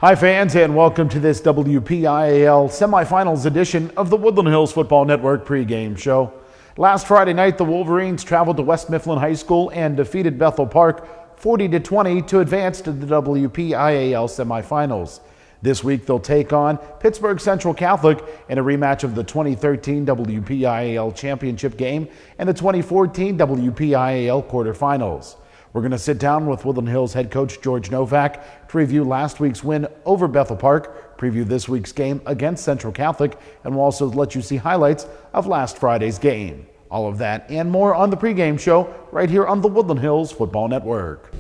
Hi fans, and welcome to this WPIAL Semi-Finals edition of the Woodland Hills Football Network pregame show. Last Friday night, the Wolverines traveled to West Mifflin High School and defeated Bethel Park 40-20 to advance to the WPIAL Semi-Finals. This week, they'll take on Pittsburgh Central Catholic in a rematch of the 2013 WPIAL Championship game and the 2014 WPIAL quarterfinals. We're going to sit down with Woodland Hills head coach George Novak to review last week's win over Bethel Park, preview this week's game against Central Catholic, and we'll also let you see highlights of last Friday's game. All of that and more on the pregame show right here on the Woodland Hills Football Network.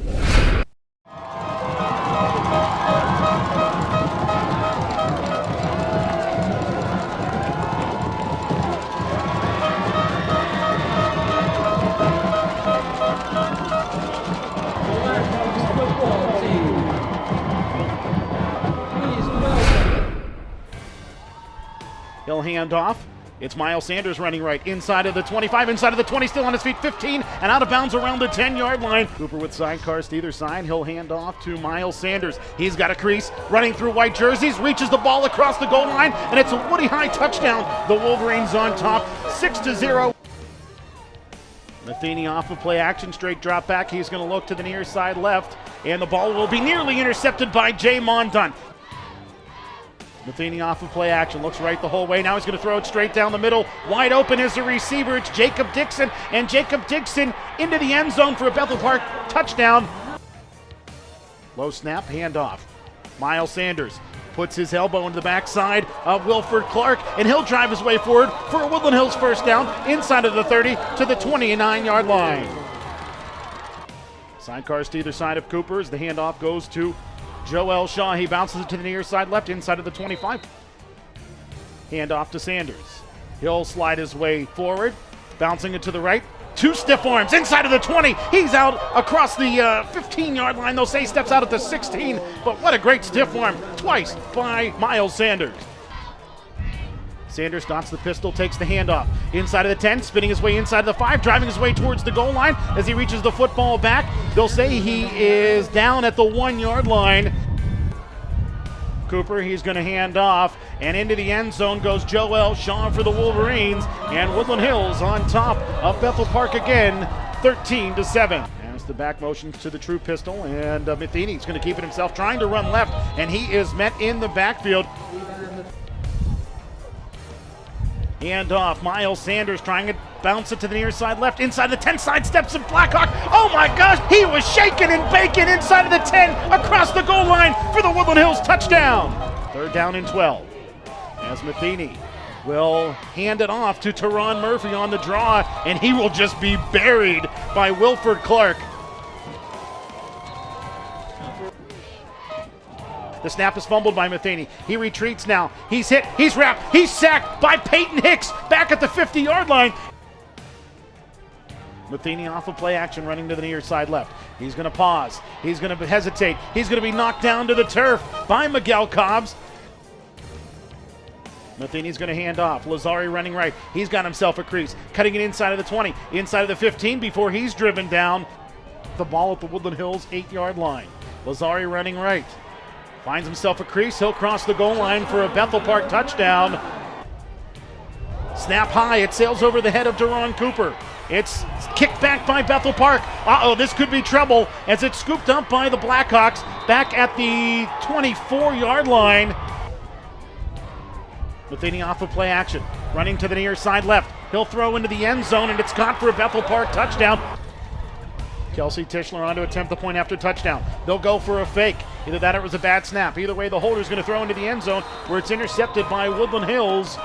He'll hand off. It's Miles Sanders running right inside of the 25, inside of the 20, still on his feet, 15, and out of bounds around the 10-yard line. Cooper with sidecars to either side. He'll hand off to Miles Sanders. He's got a crease, running through white jerseys, reaches the ball across the goal line, and it's a Woody High touchdown. The Wolverines on top, 6-0. Matheny off of play action, straight drop back. He's going to look to the near side left, and the ball will be nearly intercepted by Jamon Dunn. Matheny off of play action, looks right the whole way. Now he's going to throw it straight down the middle. Wide open is the receiver. It's Jacob Dixon, and Jacob Dixon into the end zone for a Bethel Park touchdown. Low snap, handoff. Miles Sanders puts his elbow into the backside of Wilford Clark, and he'll drive his way forward for a Woodland Hills first down inside of the 30 to the 29-yard line. Sidecars to either side of Cooper as the handoff goes to Joel Shaw. He bounces it to the near side left inside of the 25. Hand off to Sanders. He'll slide his way forward, bouncing it to the right. Two stiff arms inside of the 20. He's out across the 15-yard line. They'll say steps out at the 16, but what a great stiff arm twice by Miles Sanders. Sanders dots the pistol, takes the handoff inside of the 10, spinning his way inside of the 5, driving his way towards the goal line as he reaches the football back. They'll say he is down at the 1-yard line. Cooper, he's going to hand off, and into the end zone goes Joel Shaw for the Wolverines, and Woodland Hills on top of Bethel Park again, 13-7. As the back motions to the true pistol, and Matheny's going to keep it himself, trying to run left, and he is met in the backfield. Hand off, Miles Sanders trying to bounce it to the near side left, inside the 10, side steps and Blackhawk. Oh my gosh, he was shaking and baking inside of the 10, across the goal line for the Woodland Hills touchdown. 3rd down and 12. As Matheny will hand it off to Teron Murphy on the draw, and he will just be buried by Wilford Clark. The snap is fumbled by Matheny. He retreats now. He's hit, he's wrapped, he's sacked by Peyton Hicks back at the 50-yard line. Matheny off of play action, running to the near side left. He's going to pause. He's going to hesitate. He's going to be knocked down to the turf by Miguel Cobbs. Matheny's going to hand off. Lazari running right. He's got himself a crease, cutting it inside of the 20, inside of the 15 before he's driven down. The ball at the Woodland Hills 8-yard line. Lazari running right. Finds himself a crease. He'll cross the goal line for a Bethel Park touchdown. Snap high. It sails over the head of Deron Cooper. It's kicked back by Bethel Park. This could be trouble as it's scooped up by the Blackhawks back at the 24-yard line. Matheny off of play action. Running to the near side left. He'll throw into the end zone, and it's caught for a Bethel Park touchdown. Kelsey Tischler on to attempt the point after touchdown. They'll go for a fake. Either that or it was a bad snap. Either way, the holder's going to throw into the end zone where it's intercepted by Woodland Hills,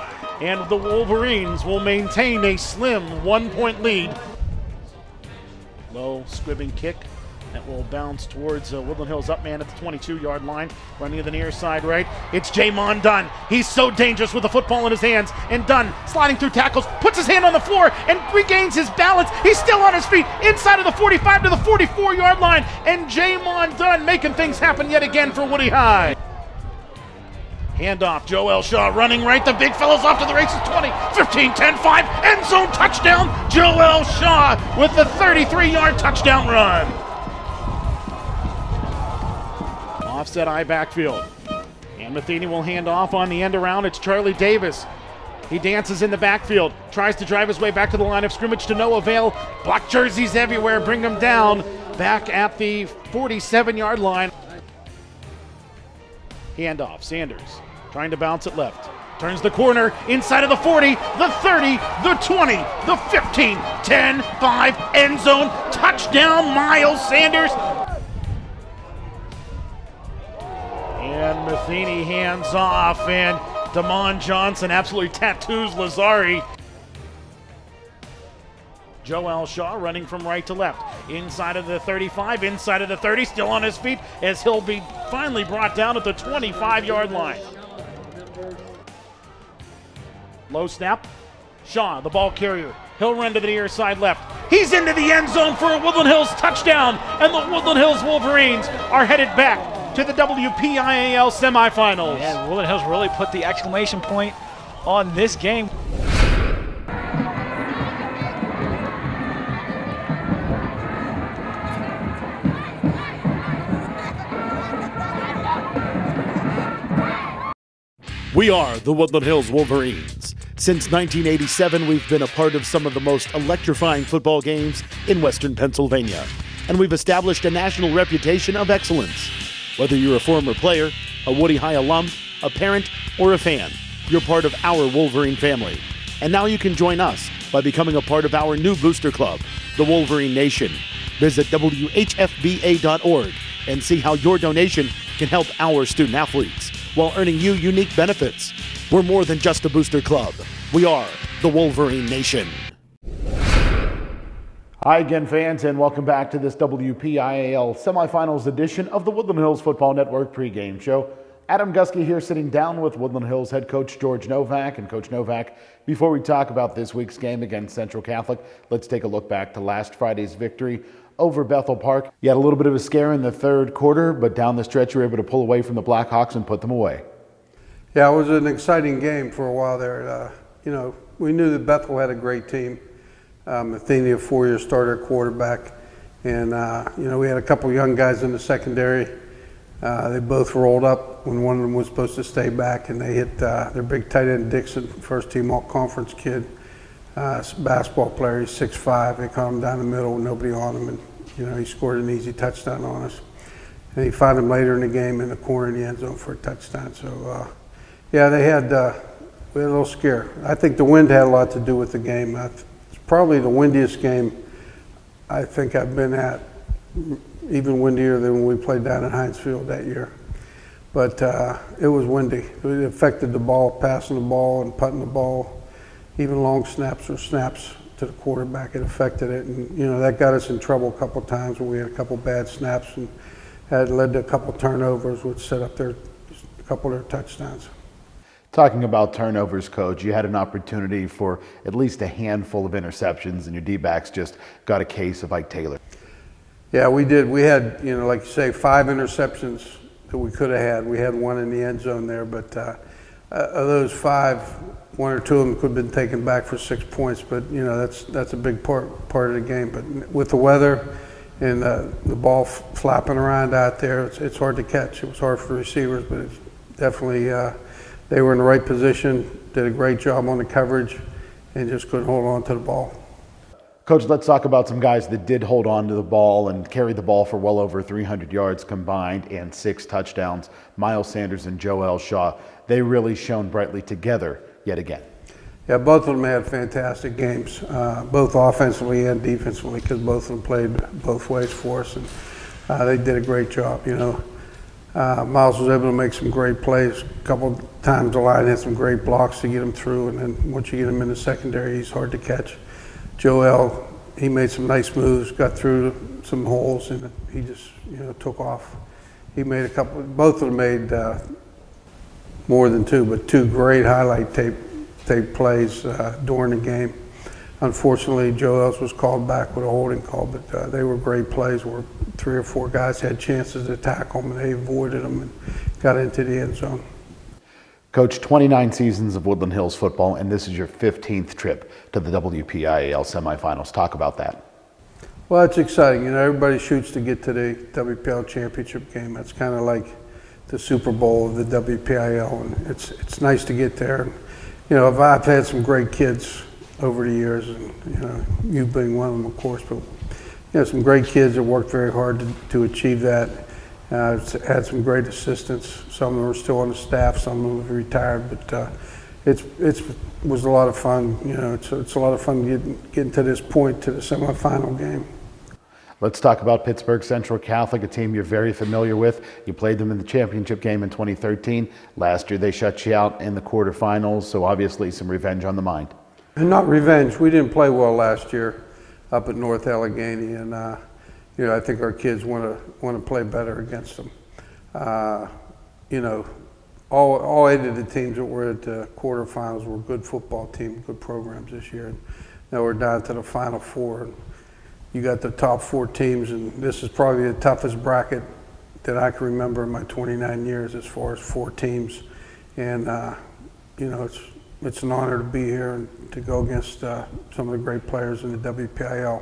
and the Wolverines will maintain a slim 1-point lead. Low squibbing kick that will bounce towards Woodland Hills up man at the 22-yard line, running to the near side right. It's Jamon Dunn. He's so dangerous with the football in his hands, and Dunn sliding through tackles, puts his hand on the floor and regains his balance. He's still on his feet inside of the 45 to the 44-yard line, and Jamon Dunn making things happen yet again for Woody High. Handoff, Joel Shaw running right. The big fellow's off to the races. 20, 15, 10, 5. End zone touchdown. Joel Shaw with the 33-yard touchdown run. Offset I backfield. And Matheny will hand off on the end around. It's Charlie Davis. He dances in the backfield, tries to drive his way back to the line of scrimmage to no avail. Black jerseys everywhere, bring him down back at the 47-yard line. Handoff, Sanders trying to bounce it left. Turns the corner, inside of the 40, the 30, the 20, the 15, 10, 5, end zone, touchdown, Miles Sanders. And Matheny hands off, and Damon Johnson absolutely tattoos Lazari. Joel Shaw running from right to left. Inside of the 35, inside of the 30, still on his feet as he'll be finally brought down at the 25-yard line. Low snap. Shaw, the ball carrier. He'll run to the near side left. He's into the end zone for a Woodland Hills touchdown, and the Woodland Hills Wolverines are headed back to the WPIAL Semi-Finals. Yeah, Woodland Hills really put the exclamation point on this game. We are the Woodland Hills Wolverines. Since 1987, we've been a part of some of the most electrifying football games in Western Pennsylvania, and we've established a national reputation of excellence. Whether you're a former player, a Woody High alum, a parent, or a fan, you're part of our Wolverine family. And now you can join us by becoming a part of our new booster club, the Wolverine Nation. Visit WHFBA.org and see how your donation can help our student athletes while earning you unique benefits. We're more than just a booster club. We are the Wolverine Nation. Hi again, fans, and welcome back to this WPIAL Semi-Finals edition of the Woodland Hills Football Network pregame show. Adam Gusky here, sitting down with Woodland Hills head coach George Novak. And Coach Novak, before we talk about this week's game against Central Catholic, let's take a look back to last Friday's victory over Bethel Park. You had a little bit of a scare in the third quarter, but down the stretch you were able to pull away from the Blackhawks and put them away. Yeah, it was an exciting game for a while there. We knew that Bethel had a great team. Matheny, a four-year starter quarterback. And, we had a couple young guys in the secondary. They both rolled up when one of them was supposed to stay back, and they hit their big tight end Dixon, first-team all-conference kid. Basketball player, he's 6'5". They caught him down the middle, nobody on him, and he scored an easy touchdown on us. And he found him later in the game in the corner in the end zone for a touchdown. So, we had a little scare. I think the wind had a lot to do with the game. It's probably the windiest game I think I've been at, even windier than when we played down at Heinz Field that year. But it was windy. It affected the ball, passing the ball and putting the ball. Even long snaps or snaps to the quarterback, it affected it. And, that got us in trouble a couple times when we had a couple bad snaps and had led to a couple turnovers, which set up a couple of their touchdowns. Talking about turnovers, Coach, you had an opportunity for at least a handful of interceptions, and your D-backs just got a case of Ike Taylor. Yeah, we did. We had, like you say, 5 interceptions that we could have had. We had one in the end zone there, but of those 5, 1 or 2 of them could have been taken back for 6 points. But that's a big part of the game. But with the weather and the ball flapping around out there, it's hard to catch. It was hard for the receivers, but it's definitely they were in the right position, did a great job on the coverage, and just couldn't hold on to the ball. Coach, let's talk about some guys that did hold on to the ball and carried the ball for well over 300 yards combined and 6 touchdowns. Miles Sanders and Joel Shaw, they really shone brightly together yet again. Yeah, both of them had fantastic games, both offensively and defensively, because both of them played both ways for us, and they did a great job. Miles was able to make some great plays. A couple times the line had some great blocks to get him through, and then once you get him in the secondary, he's hard to catch. Joel, he made some nice moves, got through some holes, and he just took off. He made a couple. Both of them made more than 2, but 2 great highlight tape plays during the game. Unfortunately, Joel's was called back with a holding call, but they were great plays where 3 or 4 guys had chances to tackle them, and they avoided them and got into the end zone. Coach, 29 seasons of Woodland Hills football, and this is your 15th trip to the WPIAL Semi-Finals. Talk about that. Well, it's exciting. Everybody shoots to get to the WPIAL championship game. That's kind of like the Super Bowl of the WPIAL, and it's nice to get there. You know, I've had some great kids over the years, and you being one of them, of course, but some great kids that worked very hard to achieve that. Had some great assistants. Some of them are still on the staff, some of them have retired, but it was a lot of fun. It's a lot of fun getting to this point, to the semifinal game. Let's talk about Pittsburgh Central Catholic, a team you're very familiar with. You played them in the championship game in 2013. Last year they shut you out in the quarterfinals, so obviously some revenge on the mind. And not revenge. We didn't play well last year up at North Allegheny, and I think our kids want to play better against them. All 8 of the teams that were at the quarterfinals were good football teams, good programs this year. And now we're down to the Final Four. And you got the top 4 teams, and this is probably the toughest bracket that I can remember in my 29 years as far as 4 teams. And it's an honor to be here and to go against some of the great players in the WPIAL.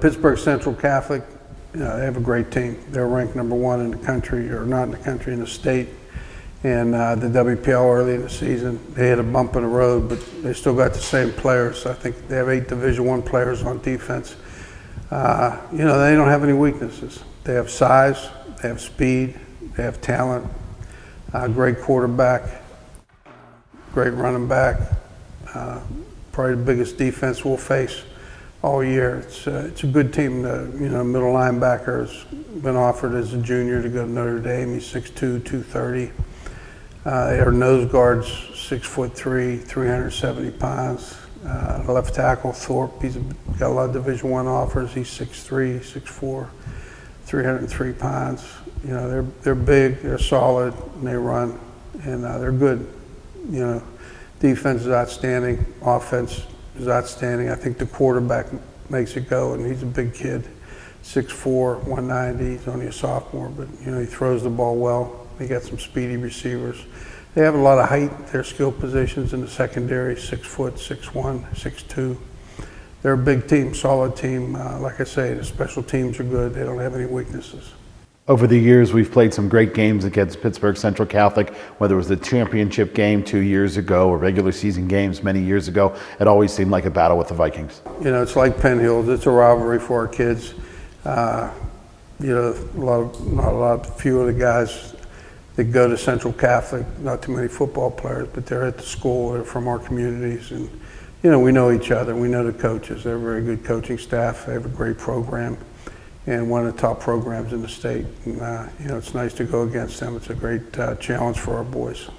Pittsburgh Central Catholic, they have a great team. They're ranked #1 in the country, or not in the country, in the state. And the WPL early in the season, they had a bump in the road, but they still got the same players. I think they have 8 Division I players on defense. They don't have any weaknesses. They have size, they have speed, they have talent, great quarterback, great running back, probably the biggest defense we'll face all year. It's a good team. Middle linebacker has been offered as a junior to go to Notre Dame. He's 6'2", 230. Our nose guard's 6'3", 370 pounds. Left tackle Thorpe, he's got a lot of Division I offers. He's 6'3", 6'4", 303 pounds. They're big, they're solid, and they run, and they're good. Defense is outstanding, offense is outstanding. I think the quarterback makes it go, and he's a big kid, 6'4", 190. He's only a sophomore, but he throws the ball well. They got some speedy receivers. They have a lot of height. Their skill positions in the secondary, 6 foot, 6'1", 6'2". They're a big team, solid team. Like I say, the special teams are good. They don't have any weaknesses. Over the years, we've played some great games against Pittsburgh Central Catholic, whether it was the championship game 2 years ago or regular season games many years ago. It always seemed like a battle with the Vikings. It's like Penn Hills. It's a rivalry for our kids. Few of the guys that go to Central Catholic, not too many football players, but they're at the school, they're from our communities, and we know each other, we know the coaches. They're a very good coaching staff, they have a great program, and one of the top programs in the state. And it's nice to go against them. It's a great challenge for our boys.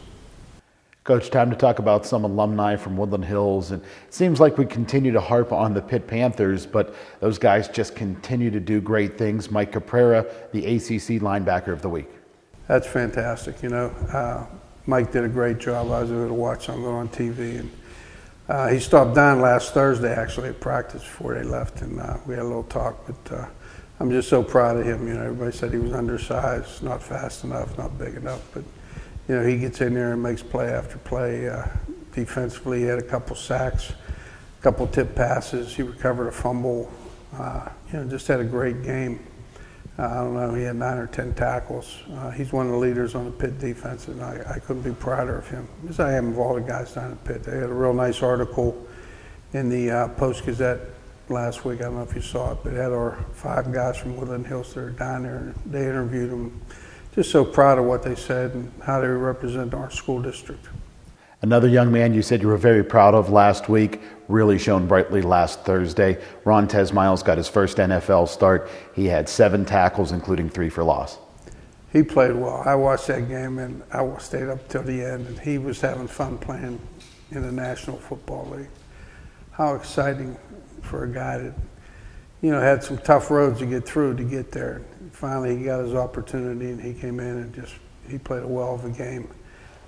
Coach, time to talk about some alumni from Woodland Hills. And it seems like we continue to harp on the Pitt Panthers, but those guys just continue to do great things. Mike Caprera, the ACC linebacker of the week. That's fantastic. Mike did a great job. I was able to watch some of it on TV, and he stopped down last Thursday actually at practice before they left, and we had a little talk. But I'm just so proud of him. Everybody said he was undersized, not fast enough, not big enough, but he gets in there and makes play after play. Defensively, he had a couple sacks, a couple tip passes. He recovered a fumble. Just had a great game. I don't know, he had 9 or 10 tackles. He's one of the leaders on the Pitt defense, and I couldn't be prouder of him, as I am of all the guys down at Pitt. They had a real nice article in the Post-Gazette last week. I don't know if you saw it, but it had our 5 guys from Woodland Hills that are down there, and they interviewed them. Just so proud of what they said and how they represent our school district. Another young man you said you were very proud of last week, really shone brightly last Thursday. Rontez Miles got his first NFL start. He had 7 tackles, including 3 for loss. He played well. I watched that game, and I stayed up till the end, and he was having fun playing in the National Football League. How exciting for a guy that, had some tough roads to get through to get there. Finally, he got his opportunity, and he came in and he played a well of a game.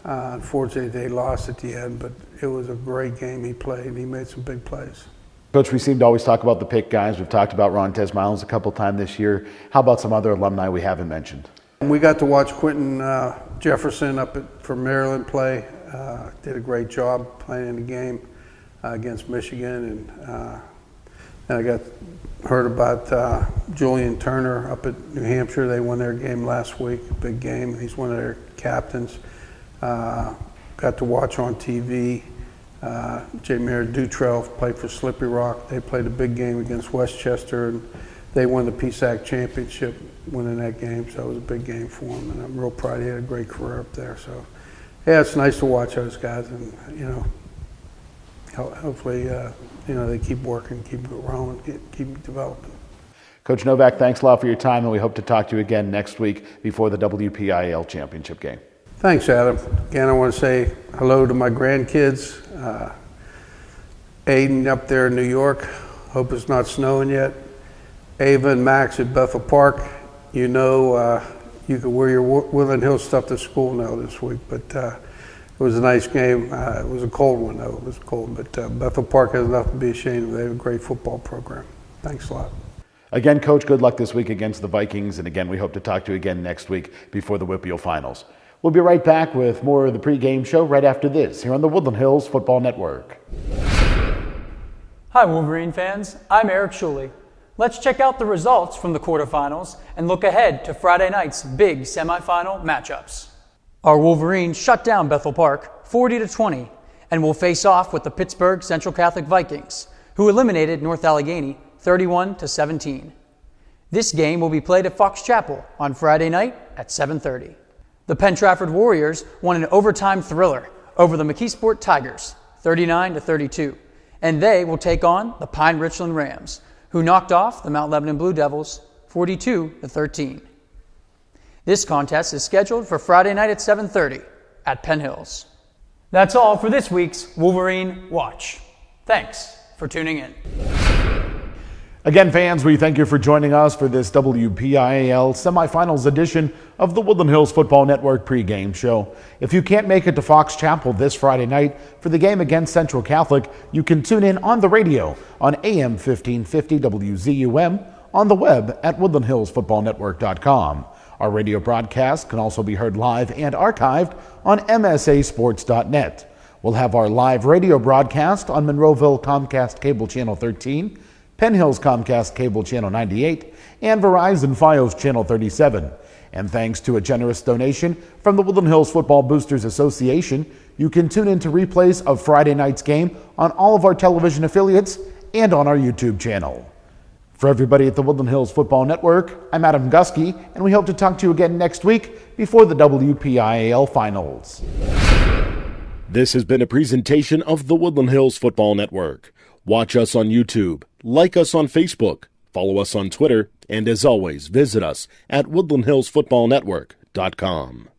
Unfortunately, they lost at the end, but it was a great game he played, and he made some big plays. Coach, we seem to always talk about the Pitt guys. We've talked about Rontez Miles a couple times this year. How about some other alumni we haven't mentioned? We got to watch Quentin Jefferson from Maryland play. Did a great job playing in the game against Michigan, and And I heard about Julian Turner up at New Hampshire. They won their game last week, a big game. He's one of their captains. Got to watch on TV. Jameer Dutrell played for Slippery Rock. They played a big game against Westchester, and they won the PSAC championship winning that game, so it was a big game for him, and I'm real proud he had a great career up there. So, yeah, it's nice to watch those guys, and, hopefully, they keep working, keep growing, keep developing. Coach Novak, thanks a lot for your time, and we hope to talk to you again next week before the WPIAL championship game. Thanks, Adam. Again, I want to say hello to my grandkids. Aiden up there in New York. Hope it's not snowing yet. Ava and Max at Bethel Park. You can wear your Woodland Hills stuff to school now this week, but it was a nice game. It was a cold one, though. It was cold, but Bethel Park has nothing to be ashamed of. They have a great football program. Thanks a lot. Again, Coach, good luck this week against the Vikings, and again, we hope to talk to you again next week before the WPIAL Finals. We'll be right back with more of the pregame show right after this here on the Woodland Hills Football Network. Hi, Wolverine fans. I'm Eric Shuley. Let's check out the results from the quarterfinals and look ahead to Friday night's big semifinal matchups. Our Wolverines shut down Bethel Park 40-20 and will face off with the Pittsburgh Central Catholic Vikings, who eliminated North Allegheny 31-17. This game will be played at Fox Chapel on Friday night at 7:30. The Penn Trafford Warriors won an overtime thriller over the McKeesport Tigers 39-32, and they will take on the Pine Richland Rams, who knocked off the Mount Lebanon Blue Devils 42-13. This contest is scheduled for Friday night at 7:30 at Penn Hills. That's all for this week's Wolverine Watch. Thanks for tuning in. Again, fans, we thank you for joining us for this WPIAL Semi-Finals edition of the Woodland Hills Football Network pregame show. If you can't make it to Fox Chapel this Friday night for the game against Central Catholic, you can tune in on the radio on AM 1550 WZUM, on the web at woodlandhillsfootballnetwork.com. Our radio broadcast can also be heard live and archived on msasports.net. We'll have our live radio broadcast on Monroeville Comcast Cable Channel 13, Penn Hills Comcast Cable Channel 98, and Verizon Fios Channel 37. And thanks to a generous donation from the Woodland Hills Football Boosters Association, you can tune into replays of Friday night's game on all of our television affiliates and on our YouTube channel. For everybody at the Woodland Hills Football Network, I'm Adam Gusky, and we hope to talk to you again next week before the WPIAL Finals. This has been a presentation of the Woodland Hills Football Network. Watch us on YouTube, like us on Facebook, follow us on Twitter, and as always, visit us at woodlandhillsfootballnetwork.com.